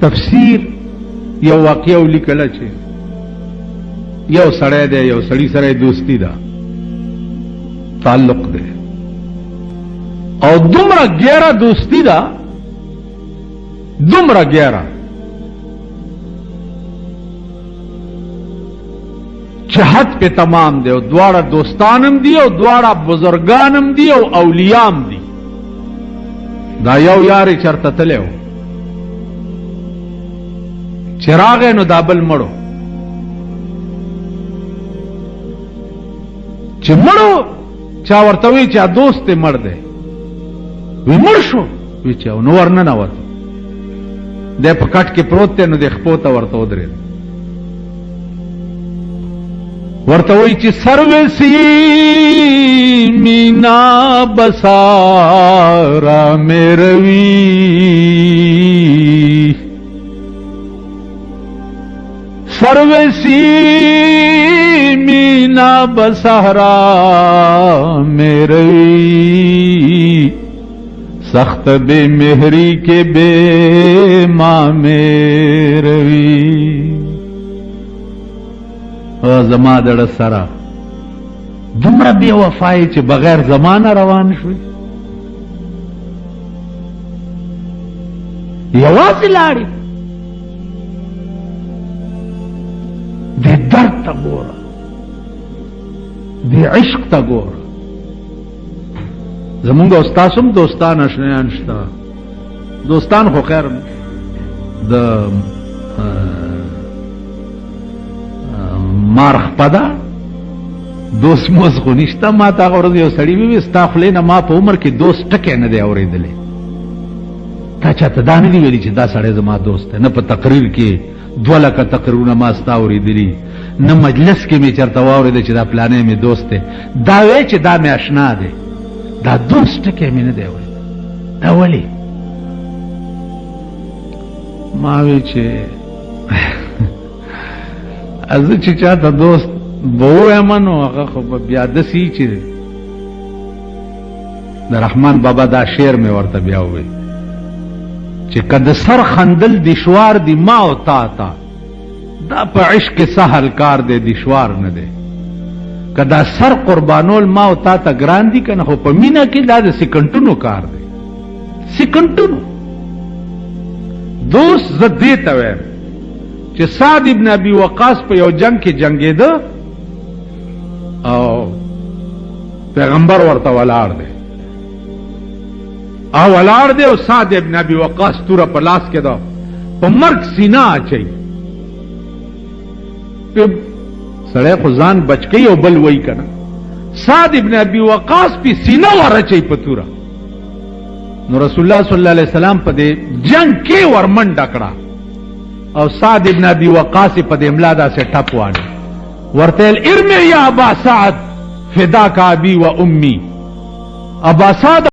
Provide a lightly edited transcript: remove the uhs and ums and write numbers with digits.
تفسیر یو واقعه ولیکله چې یو سړی دی یو سړی سره دوستی ده تعلق دی او دومره ګیره دوستی ده دومره ګیره چې حد په تمام دی او دواړه دوستانم دي او دواړه بزرگانم دي او اولیام دي دا یو یاري چرته تلو چراغ نو دابل مړو چې مړو چا ورته وی چې دوست مړ دی وی مړ شو وی چې نو ورنه نه وته د پکټ کې پروت دی نو د خپوته ورته ودرې ورته وی چې سروسی مینا بسارا میروی سروسی مینا بسارا میروی سخت بے مہری کے بے ماں میروی زما دړه سره دومره بے وفای چې بغیر زمانه روان شوی یوازې لاړې د درد ته ګوره د عشق ته ګوره زمونږ استاد هم دوستان اشنایان شته دوستان خو خیر د مارخ پدا دوست موز خو نشته ما تا ورځ یو سړی وی ستا خلې نه ما په عمر کې دوست ټکه نه دی اورېدلې تا چاته دا نه دی ویلي چې دا سړی زما دوست نه په تقریر کې 2 لکه تقریرونه ما ستا اورېدلي نه مجلس کې مې چرته واورېده چې دا پلانې مې دوست دی دا وی چې دا مې آشنا دی دا دوست ټکه مې نه دی اورېدل دا ولې ما وی چې از چې چاته دوست بو امنو هغه خو بیا د سی چې د رحمان بابا دا شعر مې ورته بیا وې چې کده سر خندل دشوار دی ما او تا تا دا په عشق سهل کار دی دشوار نه دی کدا سر قربانول ما او تا ته ګران دي کنه خو په مینا کې دا د سکندونو کار دی سکندونو دوست زدی ته وې چې سعد ابن ابي وقاص په یو جنگ کې جنگیده او پیغمبر ورته ولاړ دی او ولاړ دی او سعد ابن ابي وقاص توره په لاس کې ده په مرګ سینه اچي سړی خو ځان بچ کوي او بل وای کنه سعد ابن ابي وقاص په سینه ورچي په توره نو رسول الله صلی الله علیه وسلم په دې جنگ کې ورمنډ کړه او سعد ابن ابي وقاص په دې املا دا سے ټپ وانه ورته ارمي يا ابا سعد فداك ابي و امي ابا سعد